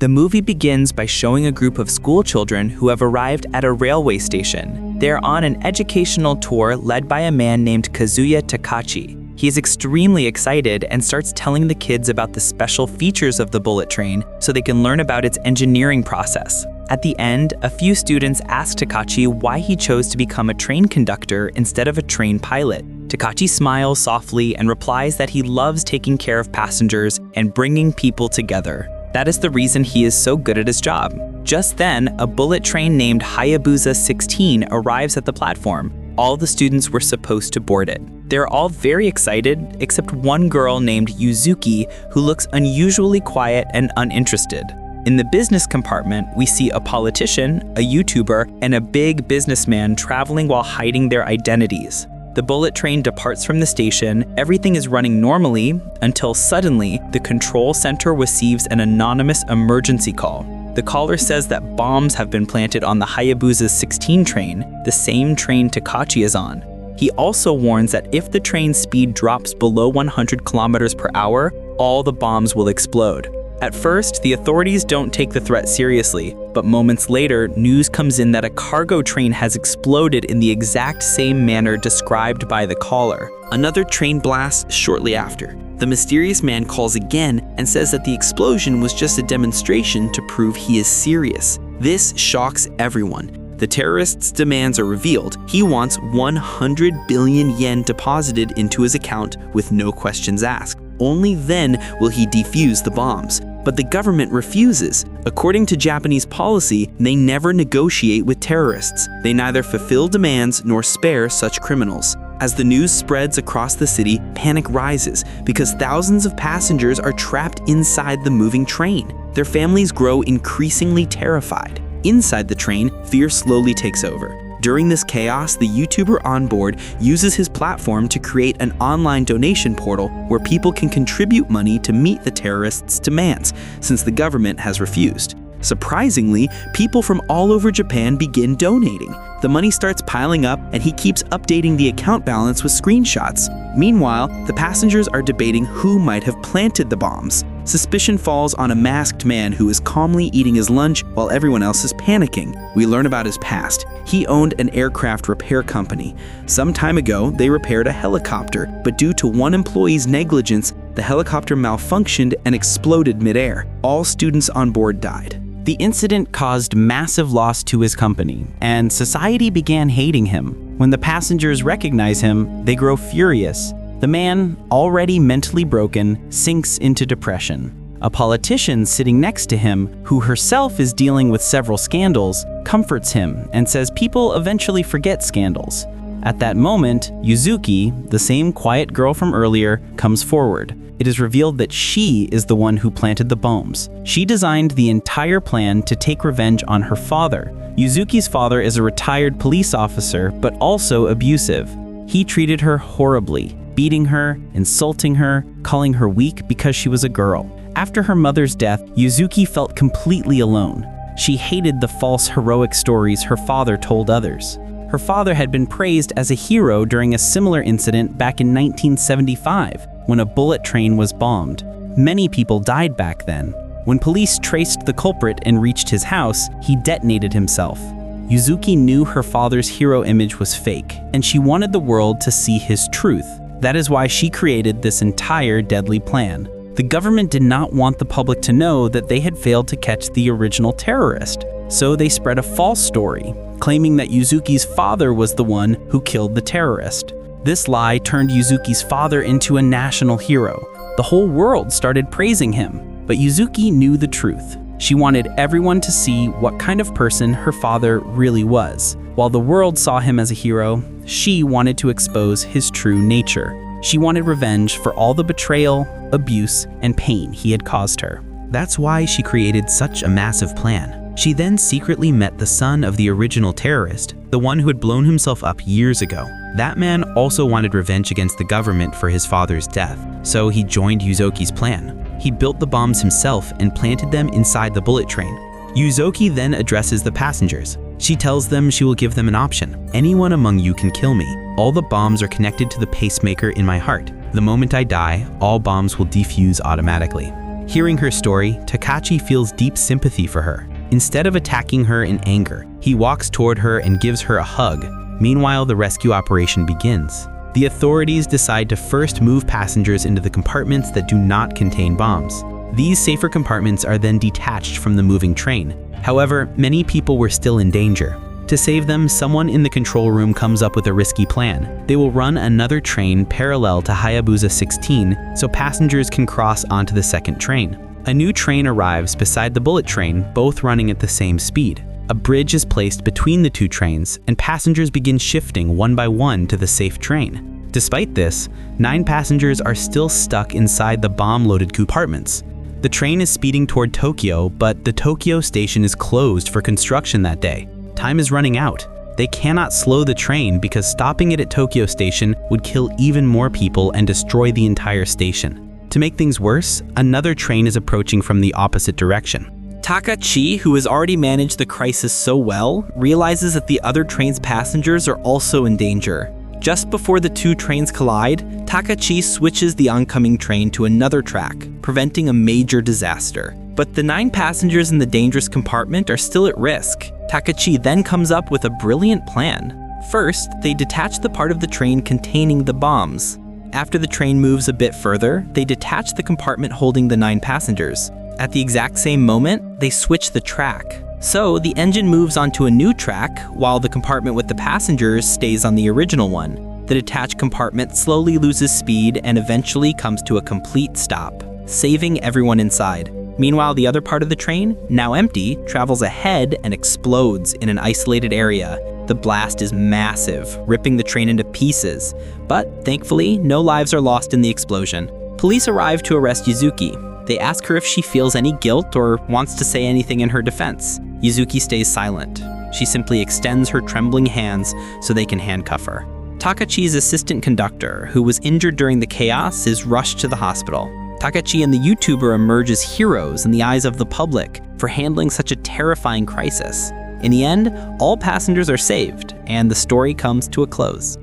The movie begins by showing a group of school children who have arrived at a railway station. They are on an educational tour led by a man named Kazuya Takachi. He is extremely excited and starts telling the kids about the special features of the bullet train so they can learn about its engineering process. At the end, a few students ask Takachi why he chose to become a train conductor instead of a train pilot. Takachi smiles softly and replies that he loves taking care of passengers and bringing people together. That is the reason he is so good at his job. Just then, a bullet train named Hayabusa 16 arrives at the platform. All the students were supposed to board it. They're all very excited, except one girl named Yuzuki, who looks unusually quiet and uninterested. In the business compartment, we see a politician, a YouTuber, and a big businessman traveling while hiding their identities. The bullet train departs from the station, everything is running normally, until suddenly, the control center receives an anonymous emergency call. The caller says that bombs have been planted on the Hayabusa 16 train, the same train Takachi is on. He also warns that if the train's speed drops below 100 kilometers per hour, all the bombs will explode. At first, the authorities don't take the threat seriously, but moments later, news comes in that a cargo train has exploded in the exact same manner described by the caller. Another train blasts shortly after. The mysterious man calls again and says that the explosion was just a demonstration to prove he is serious. This shocks everyone. The terrorist's demands are revealed. He wants 100 billion yen deposited into his account with no questions asked. Only then will he defuse the bombs. But the government refuses. According to Japanese policy, they never negotiate with terrorists. They neither fulfill demands nor spare such criminals. As the news spreads across the city, panic rises because thousands of passengers are trapped inside the moving train. Their families grow increasingly terrified. Inside the train, fear slowly takes over. During this chaos, the YouTuber on board uses his platform to create an online donation portal where people can contribute money to meet the terrorists' demands, since the government has refused. Surprisingly, people from all over Japan begin donating. The money starts piling up, and he keeps updating the account balance with screenshots. Meanwhile, the passengers are debating who might have planted the bombs. Suspicion falls on a masked man who is calmly eating his lunch while everyone else is panicking. We learn about his past. He owned an aircraft repair company. Some time ago, they repaired a helicopter, but due to one employee's negligence, the helicopter malfunctioned and exploded midair. All students on board died. The incident caused massive loss to his company, and society began hating him. When the passengers recognize him, they grow furious. The man, already mentally broken, sinks into depression. A politician sitting next to him, who herself is dealing with several scandals, comforts him and says people eventually forget scandals. At that moment, Yuzuki, the same quiet girl from earlier, comes forward. It is revealed that she is the one who planted the bombs. She designed the entire plan to take revenge on her father. Yuzuki's father is a retired police officer, but also abusive. He treated her horribly, beating her, insulting her, calling her weak because she was a girl. After her mother's death, Yuzuki felt completely alone. She hated the false heroic stories her father told others. Her father had been praised as a hero during a similar incident back in 1975, when a bullet train was bombed. Many people died back then. When police traced the culprit and reached his house, he detonated himself. Yuzuki knew her father's hero image was fake, and she wanted the world to see his truth. That is why she created this entire deadly plan. The government did not want the public to know that they had failed to catch the original terrorist, so they spread a false story, claiming that Yuzuki's father was the one who killed the terrorist. This lie turned Yuzuki's father into a national hero. The whole world started praising him, but Yuzuki knew the truth. She wanted everyone to see what kind of person her father really was. While the world saw him as a hero, she wanted to expose his true nature. She wanted revenge for all the betrayal, abuse, and pain he had caused her. That's why she created such a massive plan. She then secretly met the son of the original terrorist, the one who had blown himself up years ago. That man also wanted revenge against the government for his father's death, so he joined Yuzuki's plan. He built the bombs himself and planted them inside the bullet train. Yuzuki then addresses the passengers. She tells them she will give them an option. Anyone among you can kill me. All the bombs are connected to the pacemaker in my heart. The moment I die, all bombs will defuse automatically. Hearing her story, Takachi feels deep sympathy for her. Instead of attacking her in anger, he walks toward her and gives her a hug. Meanwhile, the rescue operation begins. The authorities decide to first move passengers into the compartments that do not contain bombs. These safer compartments are then detached from the moving train. However, many people were still in danger. To save them, someone in the control room comes up with a risky plan. They will run another train parallel to Hayabusa 16 so passengers can cross onto the second train. A new train arrives beside the bullet train, both running at the same speed. A bridge is placed between the two trains, and passengers begin shifting one by one to the safe train. Despite this, 9 passengers are still stuck inside the bomb-loaded compartments. The train is speeding toward Tokyo, but the Tokyo station is closed for construction that day. Time is running out. They cannot slow the train because stopping it at Tokyo station would kill even more people and destroy the entire station. To make things worse, another train is approaching from the opposite direction. Takachi, who has already managed the crisis so well, realizes that the other train's passengers are also in danger. Just before the two trains collide, Takachi switches the oncoming train to another track, preventing a major disaster. But the 9 passengers in the dangerous compartment are still at risk. Takachi then comes up with a brilliant plan. First, they detach the part of the train containing the bombs. After the train moves a bit further, they detach the compartment holding the 9 passengers. At the exact same moment, they switch the track. So the engine moves onto a new track, while the compartment with the passengers stays on the original one. The detached compartment slowly loses speed and eventually comes to a complete stop, saving everyone inside. Meanwhile, the other part of the train, now empty, travels ahead and explodes in an isolated area. The blast is massive, ripping the train into pieces. But thankfully, no lives are lost in the explosion. Police arrive to arrest Yuzuki. They ask her if she feels any guilt or wants to say anything in her defense. Yuzuki stays silent. She simply extends her trembling hands so they can handcuff her. Takachi's assistant conductor, who was injured during the chaos, is rushed to the hospital. Takachi and the YouTuber emerge as heroes in the eyes of the public for handling such a terrifying crisis. In the end, all passengers are saved, and the story comes to a close.